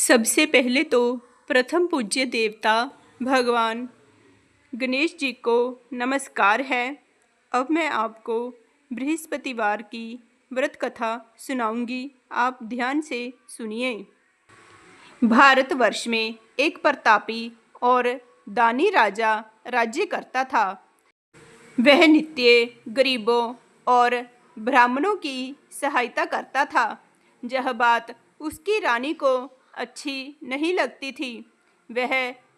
सबसे पहले तो प्रथम पूज्य देवता भगवान गणेश जी को नमस्कार है। अब मैं आपको बृहस्पतिवार की व्रत कथा सुनाऊंगी, आप ध्यान से सुनिए। भारतवर्ष में एक प्रतापी और दानी राजा राज्य करता था। वह नित्य गरीबों और ब्राह्मणों की सहायता करता था। यह बात उसकी रानी को अच्छी नहीं लगती थी। वह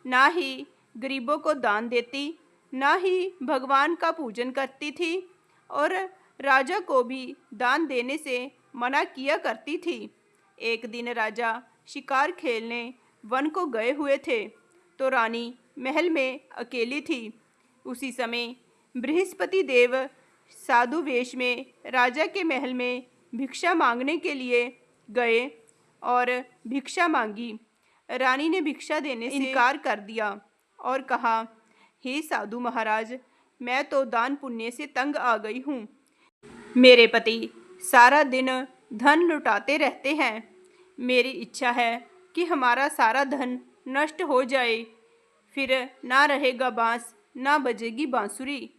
ना ही गरीबों को दान देती, ना ही भगवान का पूजन करती थी और राजा को भी दान देने से मना किया करती थी। एक दिन राजा शिकार खेलने वन को गए हुए थे, तो रानी महल में अकेली थी। उसी समय बृहस्पति देव साधु वेश में राजा के महल में भिक्षा मांगने के लिए गए और भिक्षा मांगी। रानी ने भिक्षा देने से इनकार कर दिया और कहा, हे साधु महाराज, मैं तो दान पुण्य से तंग आ गई हूँ। मेरे पति सारा दिन धन लुटाते रहते हैं। मेरी इच्छा है कि हमारा सारा धन नष्ट हो जाए, फिर ना रहेगा बांस, ना बजेगी बांसुरी।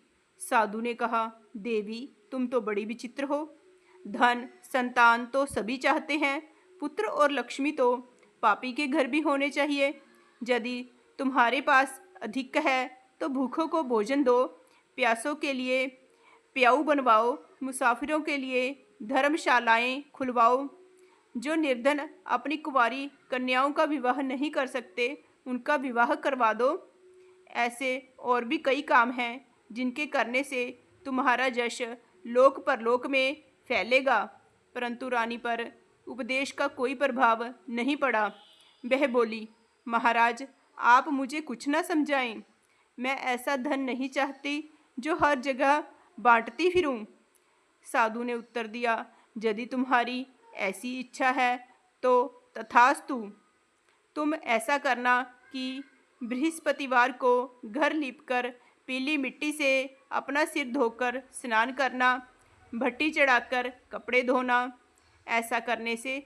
साधु ने कहा, देवी, तुम तो बड़ी विचित्र हो। धन संतान तो सभी चाहते हैं, पुत्र और लक्ष्मी तो पापी के घर भी होने चाहिए। यदि तुम्हारे पास अधिक है तो भूखों को भोजन दो, प्यासों के लिए प्याऊ बनवाओ, मुसाफिरों के लिए धर्मशालाएं खुलवाओ। जो निर्धन अपनी कुंवारी कन्याओं का विवाह नहीं कर सकते, उनका विवाह करवा दो। ऐसे और भी कई काम हैं जिनके करने से तुम्हारा यश लोक परलोक में फैलेगा। परंतु रानी पर उपदेश का कोई प्रभाव नहीं पड़ा। वह बोली, महाराज, आप मुझे कुछ न समझाएं। मैं ऐसा धन नहीं चाहती जो हर जगह बांटती फिरूं। साधु ने उत्तर दिया, यदि तुम्हारी ऐसी इच्छा है तो तथास्तु। तुम ऐसा करना कि बृहस्पतिवार को घर लीपकर पीली मिट्टी से अपना सिर धोकर स्नान करना, भट्टी चढ़ाकर कपड़े धोना। ऐसा करने से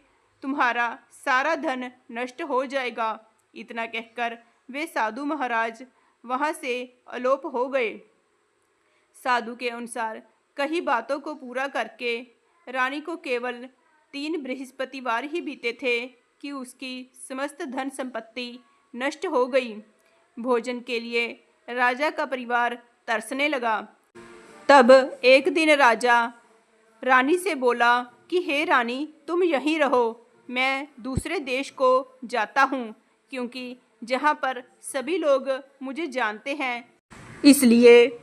तुम्हारा सारा धन नष्ट हो जाएगा। इतना कहकर वे साधु महाराज वहाँ से अलोप हो गए। साधु के अनुसार कई बातों को पूरा करके रानी को केवल 3 बृहस्पतिवार ही बीते थे कि उसकी समस्त धन संपत्ति नष्ट हो गई। भोजन के लिए राजा का परिवार तरसने लगा। तब एक दिन राजा रानी से बोला कि हे रानी, तुम यहीं रहो, मैं दूसरे देश को जाता हूँ, क्योंकि जहाँ पर सभी लोग मुझे जानते हैं, इसलिए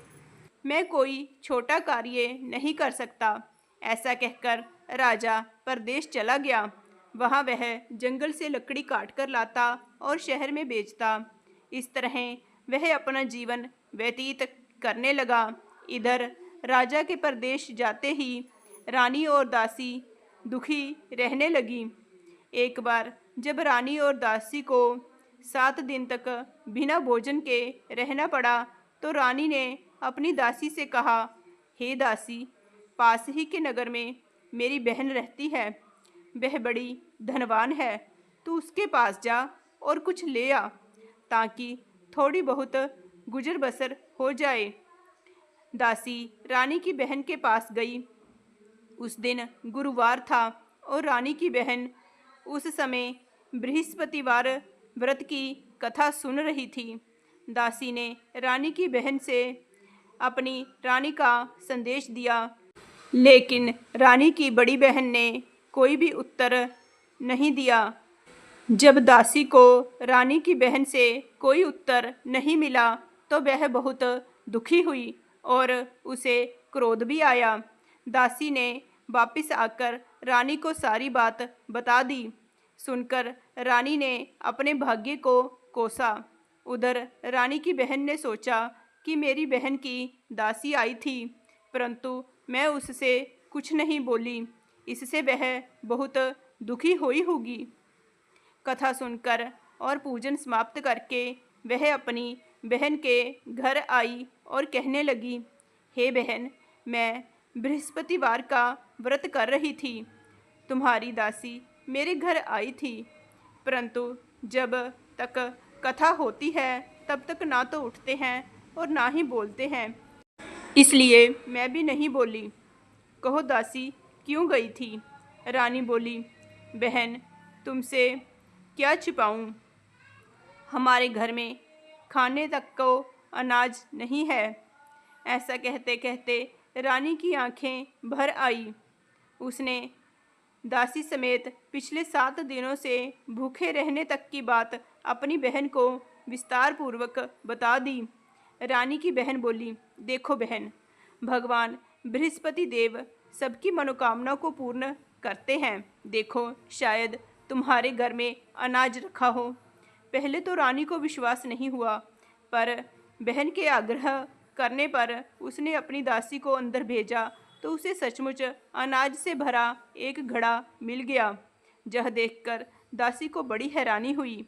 मैं कोई छोटा कार्य नहीं कर सकता। ऐसा कहकर राजा परदेश चला गया। वहाँ वह जंगल से लकड़ी काट कर लाता और शहर में बेचता। इस तरह वह अपना जीवन व्यतीत करने लगा। इधर राजा के परदेश जाते ही रानी और दासी दुखी रहने लगी। एक बार जब रानी और दासी को 7 दिन तक बिना भोजन के रहना पड़ा, तो रानी ने अपनी दासी से कहा, हे दासी, पास ही के नगर में मेरी बहन रहती है। वह बड़ी धनवान है। तू उसके पास जा और कुछ ले आ, ताकि थोड़ी बहुत गुजर बसर हो जाए। दासी रानी की बहन के पास गई। उस दिन गुरुवार था और रानी की बहन उस समय बृहस्पतिवार व्रत की कथा सुन रही थी। दासी ने रानी की बहन से अपनी रानी का संदेश दिया, लेकिन रानी की बड़ी बहन ने कोई भी उत्तर नहीं दिया। जब दासी को रानी की बहन से कोई उत्तर नहीं मिला तो वह बहुत दुखी हुई और उसे क्रोध भी आया। दासी ने वापस आकर रानी को सारी बात बता दी। सुनकर रानी ने अपने भाग्य को कोसा। उधर रानी की बहन ने सोचा कि मेरी बहन की दासी आई थी, परंतु मैं उससे कुछ नहीं बोली, इससे वह बहुत दुखी हुई होगी। कथा सुनकर और पूजन समाप्त करके वह अपनी बहन के घर आई और कहने लगी, हे बहन, मैं बृहस्पतिवार का व्रत कर रही थी। तुम्हारी दासी मेरे घर आई थी। परंतु जब तक कथा होती है तब तक ना तो उठते हैं और ना ही बोलते हैं। इसलिए मैं भी नहीं बोली। कहो दासी, क्यों गई थी? रानी बोली, बहन, तुमसे क्या छिपाऊं? हमारे घर में खाने तक को अनाज नहीं है। ऐसा कहते कहते रानी की आंखें भर आई। उसने दासी समेत पिछले 7 दिनों से भूखे रहने तक की बात अपनी बहन को विस्तार पूर्वक बता दी। रानी की बहन बोली, देखो बहन, भगवान बृहस्पति देव सबकी मनोकामना को पूर्ण करते हैं। देखो, शायद तुम्हारे घर में अनाज रखा हो। पहले तो रानी को विश्वास नहीं हुआ, पर बहन के आग्रह करने पर उसने अपनी दासी को अंदर भेजा तो उसे सचमुच अनाज से भरा एक घड़ा मिल गया। यह देखकर दासी को बड़ी हैरानी हुई।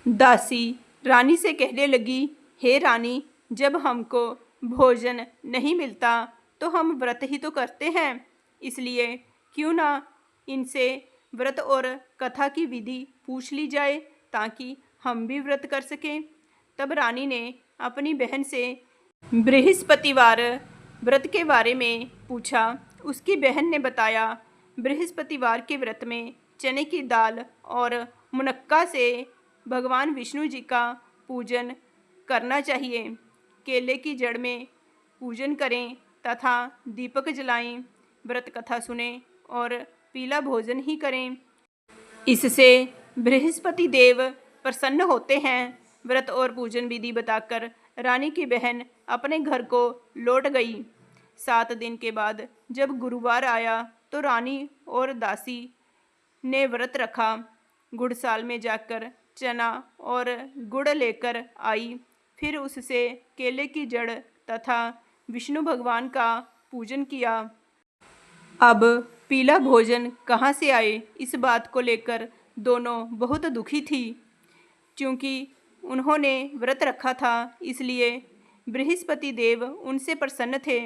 दासी रानी से कहने लगी, हे रानी, जब हमको भोजन नहीं मिलता तो हम व्रत ही तो करते हैं, इसलिए क्यों ना इनसे व्रत और कथा की विधि पूछ ली जाए ताकि हम भी व्रत कर सकें। तब रानी ने अपनी बहन से बृहस्पतिवार व्रत के बारे में पूछा। उसकी बहन ने बताया, बृहस्पतिवार के व्रत में चने की दाल और मुनक्का से भगवान विष्णु जी का पूजन करना चाहिए। केले की जड़ में पूजन करें तथा दीपक जलाएं, व्रत कथा सुनें और पीला भोजन ही करें। इससे बृहस्पति देव प्रसन्न होते हैं। व्रत और पूजन विधि बताकर रानी की बहन अपने घर को लौट गई। 7 दिन के बाद जब गुरुवार आया तो रानी और दासी ने व्रत रखा। गुड़साल में जाकर चना और गुड़ लेकर आई। फिर उससे केले की जड़ तथा विष्णु भगवान का पूजन किया। अब पीला भोजन कहाँ से आए, इस बात को लेकर दोनों बहुत दुखी थी। क्योंकि उन्होंने व्रत रखा था, इसलिए बृहस्पति देव उनसे प्रसन्न थे।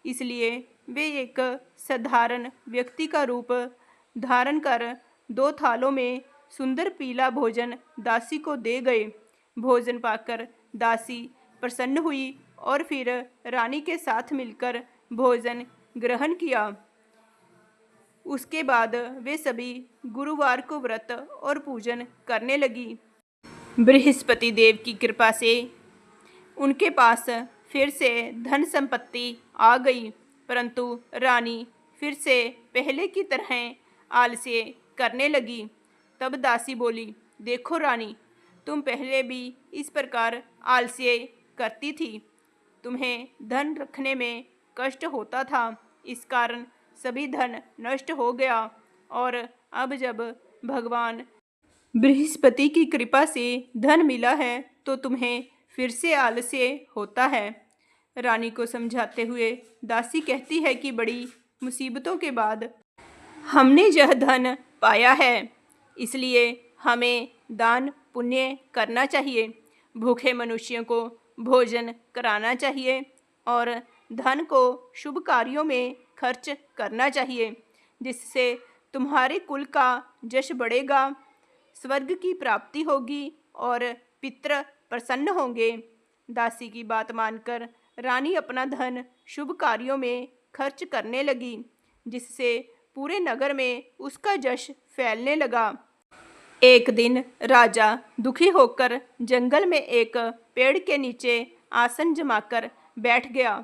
इसलिए वे एक साधारण व्यक्ति का रूप धारण कर 2 थालों में सुंदर पीला भोजन दासी को दे गए। भोजन पाकर दासी प्रसन्न हुई और फिर रानी के साथ मिलकर भोजन ग्रहण किया। उसके बाद वे सभी गुरुवार को व्रत और पूजन करने लगी। बृहस्पति देव की कृपा से उनके पास फिर से धन संपत्ति आ गई, परंतु रानी फिर से पहले की तरह आलस्य करने लगी। तब दासी बोली, देखो रानी, तुम पहले भी इस प्रकार आलस्य करती थी। तुम्हें धन रखने में कष्ट होता था, इस कारण सभी धन नष्ट हो गया, और अब जब भगवान बृहस्पति की कृपा से धन मिला है तो तुम्हें फिर से आलस्य होता है। रानी को समझाते हुए दासी कहती है कि बड़ी मुसीबतों के बाद हमने यह धन पाया है, इसलिए हमें दान पुण्य करना चाहिए, भूखे मनुष्यों को भोजन कराना चाहिए और धन को शुभ कार्यों में खर्च करना चाहिए, जिससे तुम्हारे कुल का यश बढ़ेगा, स्वर्ग की प्राप्ति होगी और पितृ प्रसन्न होंगे। दासी की बात मानकर रानी अपना धन शुभ कार्यों में खर्च करने लगी, जिससे पूरे नगर में उसका यश फैलने लगा। एक दिन राजा दुखी होकर जंगल में एक पेड़ के नीचे आसन जमाकर बैठ गया।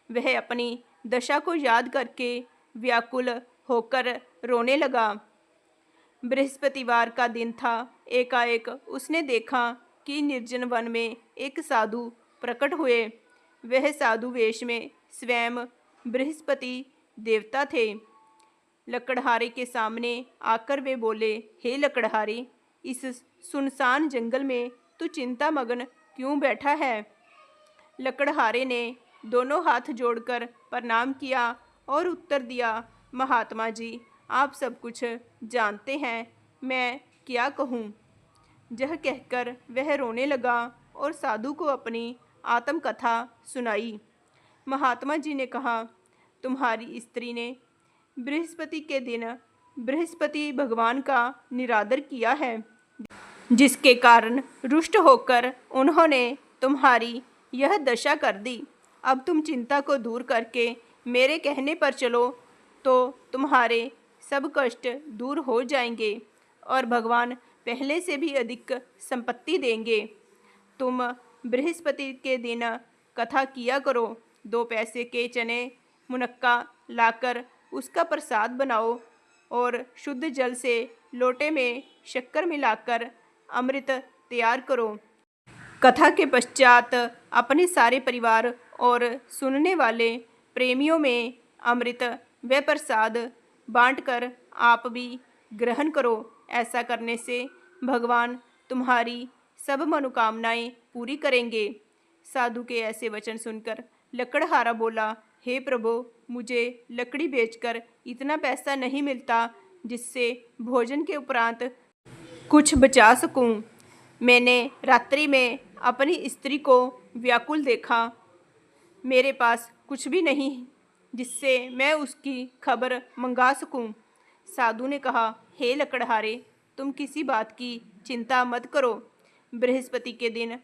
वह अपनी दशा को याद करके व्याकुल होकर रोने लगा। बृहस्पतिवार का दिन था। एकाएक उसने देखा कि निर्जन वन में एक साधु प्रकट हुए। वह साधु वेश में स्वयं बृहस्पति देवता थे। लकड़हारे के सामने आकर वे बोले, हे लकड़हारे, इस सुनसान जंगल में तू चिंता मग्न क्यों बैठा है? लकड़हारे ने दोनों हाथ जोड़कर प्रणाम किया और उत्तर दिया, महात्मा जी, आप सब कुछ जानते हैं, मैं क्या कहूँ? यह कहकर वह रोने लगा और साधु को अपनी आत्मकथा सुनाई। महात्मा जी ने कहा, तुम्हारी स्त्री ने बृहस्पति के दिन बृहस्पति भगवान का निरादर किया है, जिसके कारण रुष्ट होकर उन्होंने तुम्हारी यह दशा कर दी। अब तुम चिंता को दूर करके मेरे कहने पर चलो तो तुम्हारे सब कष्ट दूर हो जाएंगे और भगवान पहले से भी अधिक संपत्ति देंगे। तुम बृहस्पति के दिन कथा किया करो। 2 पैसे के चने मुनक्का लाकर उसका प्रसाद बनाओ और शुद्ध जल से लोटे में शक्कर मिलाकर अमृत तैयार करो। कथा के पश्चात अपने सारे परिवार और सुनने वाले प्रेमियों में अमृत व प्रसाद बांटकर आप भी ग्रहण करो। ऐसा करने से भगवान तुम्हारी सब मनोकामनाएं पूरी करेंगे। साधु के ऐसे वचन सुनकर लकड़हारा बोला, हे प्रभु, मुझे लकड़ी बेचकर इतना पैसा नहीं मिलता जिससे भोजन के उपरांत कुछ बचा सकूं। मैंने रात्रि में अपनी स्त्री को व्याकुल देखा। मेरे पास कुछ भी नहीं जिससे मैं उसकी खबर मंगा सकूं। साधु ने कहा, हे लकड़हारे, तुम किसी बात की चिंता मत करो। बृहस्पति के दिन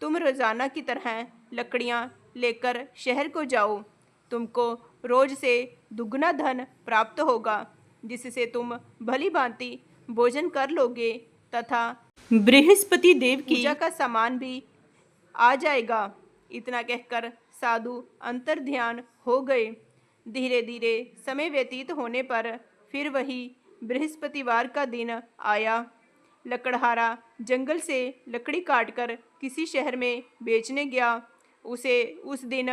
तुम रोजाना की तरह लकड़ियां लेकर शहर को जाओ। तुमको रोज से दुगना धन प्राप्त होगा, जिससे तुम भली भांति भोजन कर लोगे तथा बृहस्पति देव की पूजा का सामान भी आ जाएगा। इतना कहकर साधु अंतर ध्यान हो गए। धीरे धीरे समय व्यतीत होने पर फिर वही बृहस्पतिवार का दिन आया। लकड़हारा जंगल से लकड़ी काटकर किसी शहर में बेचने गया। उसे उस दिन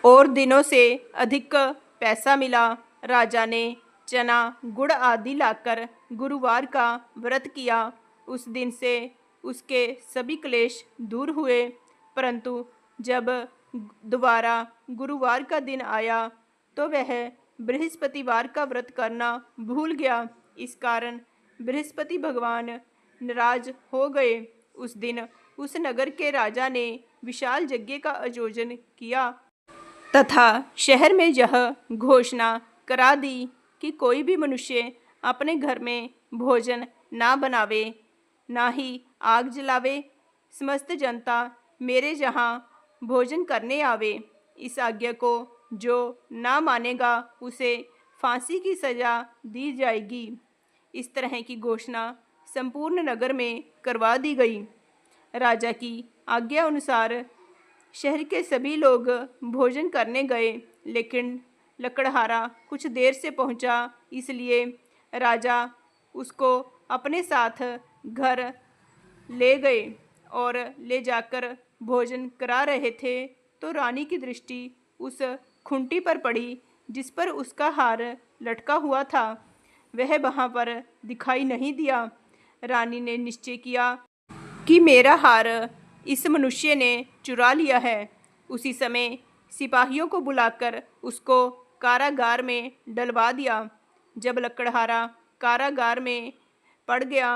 और दिनों से अधिक पैसा मिला। राजा ने चना गुड़ आदि लाकर गुरुवार का व्रत किया। उस दिन से उसके सभी क्लेश दूर हुए। परंतु जब दोबारा गुरुवार का दिन आया तो वह बृहस्पतिवार का व्रत करना भूल गया। इस कारण बृहस्पति भगवान नाराज हो गए। उस दिन उस नगर के राजा ने विशाल यज्ञ का आयोजन किया तथा शहर में यह घोषणा करा दी कि कोई भी मनुष्य अपने घर में भोजन ना बनावे, ना ही आग जलावे। समस्त जनता मेरे यहाँ भोजन करने आवे। इस आज्ञा को जो ना मानेगा उसे फांसी की सजा दी जाएगी। इस तरह की घोषणा संपूर्ण नगर में करवा दी गई। राजा की आज्ञा अनुसार शहर के सभी लोग भोजन करने गए, लेकिन लकड़हारा कुछ देर से पहुंचा, इसलिए राजा उसको अपने साथ घर ले गए और ले जाकर भोजन करा रहे थे तो रानी की दृष्टि उस खूंटी पर पड़ी जिस पर उसका हार लटका हुआ था। वह वहाँ पर दिखाई नहीं दिया। रानी ने निश्चय किया कि मेरा हार इस मनुष्य ने चुरा लिया है। उसी समय सिपाहियों को बुलाकर उसको कारागार में डलवा दिया। जब लकड़हारा कारागार में पड़ गया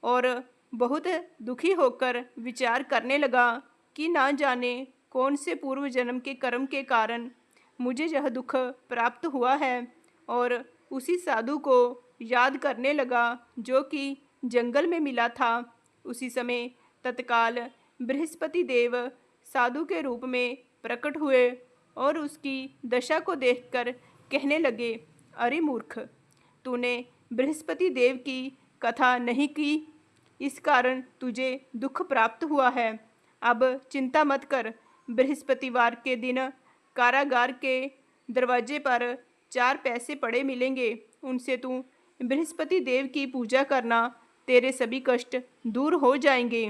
और बहुत दुखी होकर विचार करने लगा कि ना जाने कौन से पूर्व जन्म के कर्म के कारण मुझे यह दुख प्राप्त हुआ है, और उसी साधु को याद करने लगा जो कि जंगल में मिला था। उसी समय तत्काल बृहस्पति देव साधु के रूप में प्रकट हुए और उसकी दशा को देखकर कहने लगे, अरे मूर्ख, तूने बृहस्पति देव की कथा नहीं की, इस कारण तुझे दुख प्राप्त हुआ है। अब चिंता मत कर। बृहस्पतिवार के दिन कारागार के दरवाजे पर 4 पैसे पड़े मिलेंगे। उनसे तू बृहस्पति देव की पूजा करना, तेरे सभी कष्ट दूर हो जाएंगे।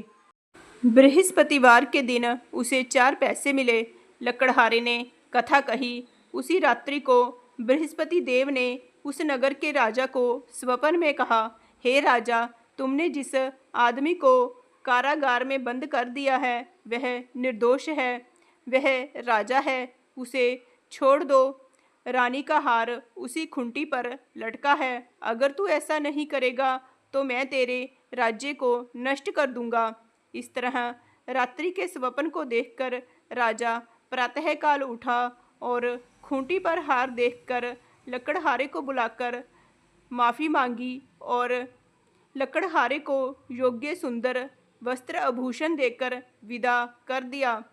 बृहस्पतिवार के दिन उसे 4 पैसे मिले। लकड़हारे ने कथा कही। उसी रात्रि को बृहस्पति देव ने उस नगर के राजा को स्वप्न में कहा, हे राजा, तुमने जिस आदमी को कारागार में बंद कर दिया है वह निर्दोष है, वह राजा है, उसे छोड़ दो। रानी का हार उसी खूंटी पर लटका है। अगर तू ऐसा नहीं करेगा तो मैं तेरे राज्य को नष्ट कर दूंगा। इस तरह रात्रि के स्वप्न को देखकर राजा प्रातःकाल उठा और खूंटी पर हार देखकर लकड़हारे को बुलाकर माफ़ी मांगी और लकड़हारे को योग्य सुंदर वस्त्र आभूषण देकर विदा कर दिया।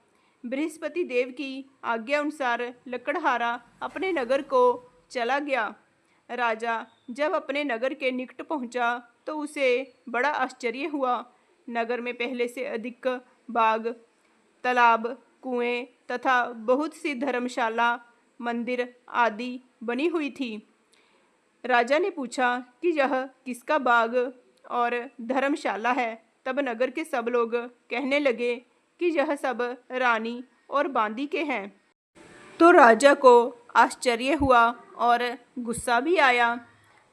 बृहस्पति देव की आज्ञा अनुसार लकड़हारा अपने नगर को चला गया। राजा जब अपने नगर के निकट पहुंचा तो उसे बड़ा आश्चर्य हुआ। नगर में पहले से अधिक बाग, तालाब, कुएं तथा बहुत सी धर्मशाला, मंदिर आदि बनी हुई थी। राजा ने पूछा कि यह किसका बाग और धर्मशाला है। तब नगर के सब लोग कहने लगे कि यह सब रानी और बांदी के हैं। तो राजा को आश्चर्य हुआ और गुस्सा भी आया।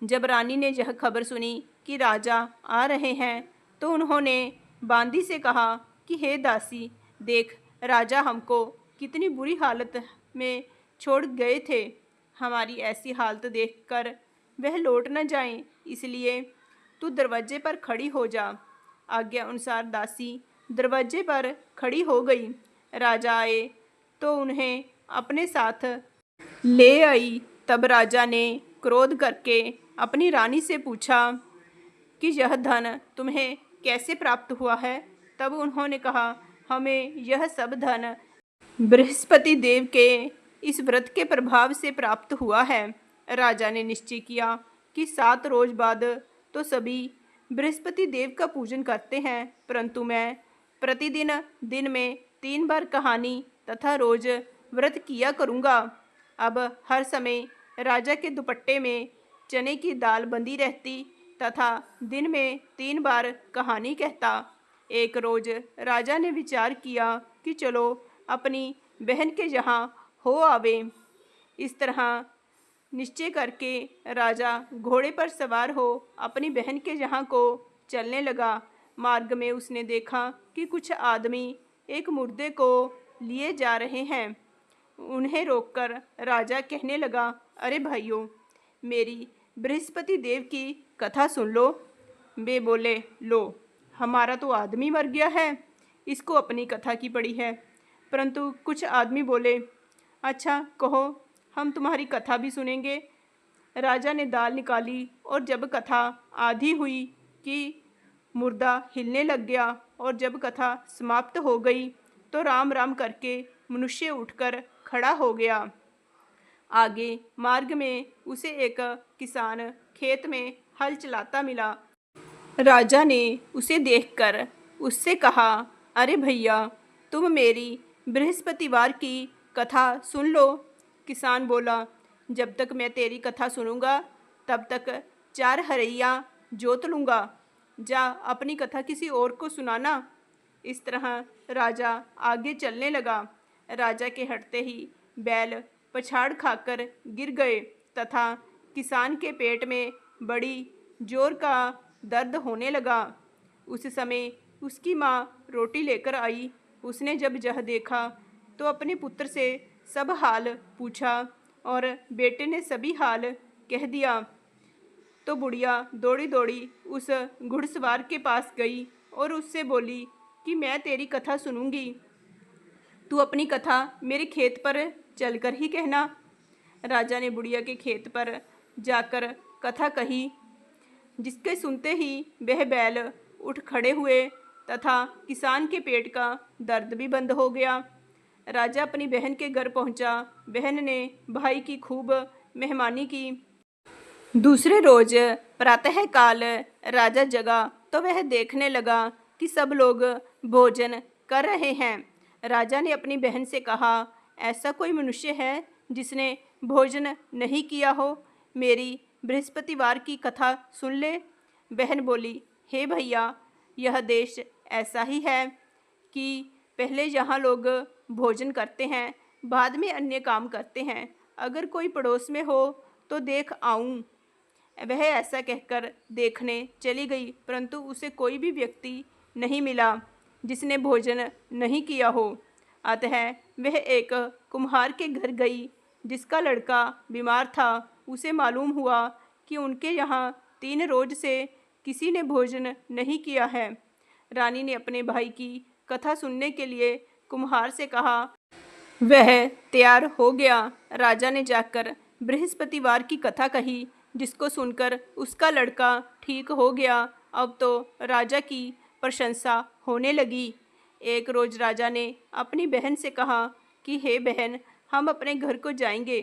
जब रानी ने यह खबर सुनी कि राजा आ रहे हैं तो उन्होंने बांदी से कहा कि हे दासी, देख राजा हमको कितनी बुरी हालत में छोड़ गए थे। हमारी ऐसी हालत देखकर वह लौट न जाएं, इसलिए तू दरवाजे पर खड़ी हो जा। आज्ञा अनुसार दासी दरवाजे पर खड़ी हो गई। राजा आए तो उन्हें अपने साथ ले आई। तब राजा ने क्रोध करके अपनी रानी से पूछा कि यह धन तुम्हें कैसे प्राप्त हुआ है। तब उन्होंने कहा, हमें यह सब धन बृहस्पति देव के इस व्रत के प्रभाव से प्राप्त हुआ है। राजा ने निश्चय किया कि 7 रोज बाद तो सभी बृहस्पति देव का पूजन करते हैं, परंतु मैं प्रतिदिन दिन में 3 बार कहानी तथा रोज व्रत किया करूँगा। अब हर समय राजा के दुपट्टे में चने की दाल बंधी रहती तथा दिन में 3 बार कहानी कहता। एक रोज राजा ने विचार किया कि चलो अपनी बहन के यहाँ हो आवे। इस तरह निश्चय करके राजा घोड़े पर सवार हो अपनी बहन के यहाँ को चलने लगा। मार्ग में उसने देखा कि कुछ आदमी एक मुर्दे को लिए जा रहे हैं। उन्हें रोककर राजा कहने लगा, अरे भाइयों, मेरी बृहस्पति देव की कथा सुन लो। वे बोले, लो, हमारा तो आदमी मर गया है, इसको अपनी कथा की पड़ी है। परंतु कुछ आदमी बोले, अच्छा कहो, हम तुम्हारी कथा भी सुनेंगे। राजा ने दाल निकाली और जब कथा आधी हुई कि मुर्दा हिलने लग गया और जब कथा समाप्त हो गई तो राम राम करके मनुष्य उठकर खड़ा हो गया। आगे मार्ग में उसे एक किसान खेत में हल चलाता मिला। राजा ने उसे देखकर उससे कहा, अरे भैया, तुम मेरी बृहस्पतिवार की कथा सुन लो। किसान बोला, जब तक मैं तेरी कथा सुनूंगा तब तक 4 हरैया जोत लूँगा। जा अपनी कथा किसी और को सुनाना। इस तरह राजा आगे चलने लगा। राजा के हटते ही बैल पछाड़ खाकर गिर गए तथा किसान के पेट में बड़ी जोर का दर्द होने लगा। उस समय उसकी माँ रोटी लेकर आई। उसने जब यह देखा तो अपने पुत्र से सब हाल पूछा और बेटे ने सभी हाल कह दिया। तो बुढ़िया दौड़ी दौड़ी उस घुड़सवार के पास गई और उससे बोली कि मैं तेरी कथा सुनूंगी, तू अपनी कथा मेरे खेत पर चलकर ही कहना। राजा ने बुढ़िया के खेत पर जाकर कथा कही, जिसके सुनते ही वह बैल उठ खड़े हुए तथा किसान के पेट का दर्द भी बंद हो गया। राजा अपनी बहन के घर पहुंचा। बहन ने भाई की खूब मेहमानी की। दूसरे रोज प्रातःकाल राजा जगा तो वह देखने लगा कि सब लोग भोजन कर रहे हैं। राजा ने अपनी बहन से कहा, ऐसा कोई मनुष्य है जिसने भोजन नहीं किया हो? मेरी बृहस्पतिवार की कथा सुन ले। बहन बोली, हे भैया, यह देश ऐसा ही है कि पहले यहाँ लोग भोजन करते हैं, बाद में अन्य काम करते हैं। अगर कोई पड़ोस में हो तो देख आऊँ। वह ऐसा कहकर देखने चली गई, परंतु उसे कोई भी व्यक्ति नहीं मिला जिसने भोजन नहीं किया हो। अतः वह एक कुम्हार के घर गई जिसका लड़का बीमार था। उसे मालूम हुआ कि उनके यहाँ 3 रोज से किसी ने भोजन नहीं किया है। रानी ने अपने भाई की कथा सुनने के लिए कुम्हार से कहा। वह तैयार हो गया। राजा ने जाकर बृहस्पतिवार की कथा कही, जिसको सुनकर उसका लड़का ठीक हो गया अब तो राजा की प्रशंसा होने लगी। एक रोज राजा ने अपनी बहन से कहा कि हे बहन, हम अपने घर को जाएंगे,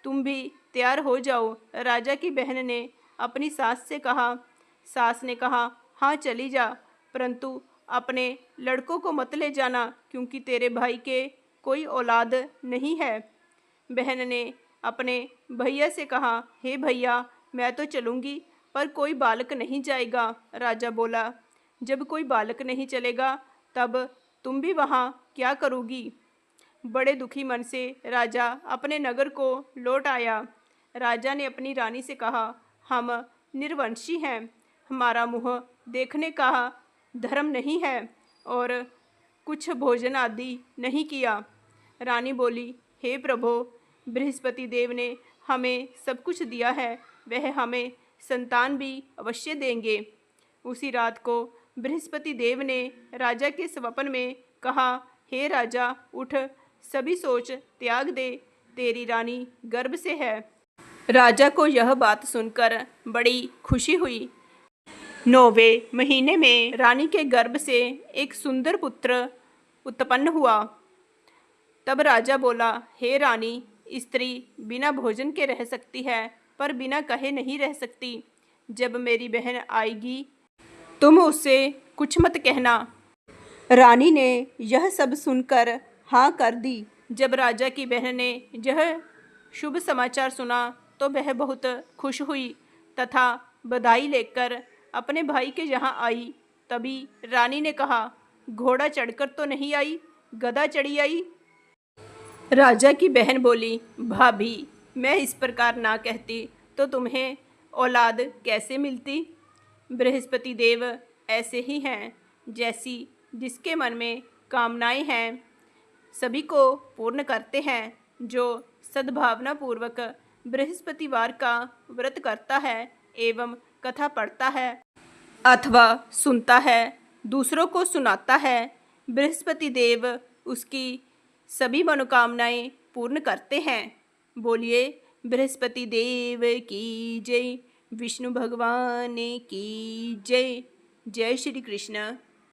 तुम भी तैयार हो जाओ। राजा की बहन ने अपनी सास से कहा। सास ने कहा, हाँ चली जा, परंतु अपने लड़कों को मत ले जाना, क्योंकि तेरे भाई के कोई औलाद नहीं है। बहन ने अपने भैया से कहा, हे भैया, मैं तो चलूँगी, पर कोई बालक नहीं जाएगा। राजा बोला, जब कोई बालक नहीं चलेगा तब तुम भी वहाँ क्या करोगी? बड़े दुखी मन से राजा अपने नगर को लौट आया। राजा ने अपनी रानी से कहा, हम निर्वंशी हैं, हमारा मुँह देखने का धर्म नहीं है और कुछ भोजन आदि नहीं किया। रानी बोली, हे प्रभु, बृहस्पति देव ने हमें सब कुछ दिया है, वह हमें संतान भी अवश्य देंगे। उसी रात को बृहस्पति देव ने राजा के स्वप्न में कहा, हे राजा, उठ, सभी सोच त्याग दे, तेरी रानी गर्भ से है। राजा को यह बात सुनकर बड़ी खुशी हुई। 9वें महीने में रानी के गर्भ से एक सुंदर पुत्र उत्पन्न हुआ। तब राजा बोला, हे रानी, स्त्री बिना भोजन के रह सकती है, पर बिना कहे नहीं रह सकती। जब मेरी बहन आएगी तुम उससे कुछ मत कहना। रानी ने यह सब सुनकर हाँ कर दी। जब राजा की बहन ने यह शुभ समाचार सुना तो वह बहुत खुश हुई तथा बधाई लेकर अपने भाई के यहाँ आई। तभी रानी ने कहा, घोड़ा चढ़कर तो नहीं आई, गधा चढ़ी आई। राजा की बहन बोली, भाभी, मैं इस प्रकार ना कहती तो तुम्हें औलाद कैसे मिलती? बृहस्पति देव ऐसे ही हैं, जैसी जिसके मन में कामनाएं हैं सभी को पूर्ण करते हैं। जो सद्भावना पूर्वक बृहस्पतिवार का व्रत करता है एवं कथा पढ़ता है अथवा सुनता है, दूसरों को सुनाता है, बृहस्पति देव उसकी सभी मनोकामनाएं पूर्ण करते हैं। बोलिए बृहस्पति देव की जय, विष्णु भगवान की जय। जय श्री कृष्ण।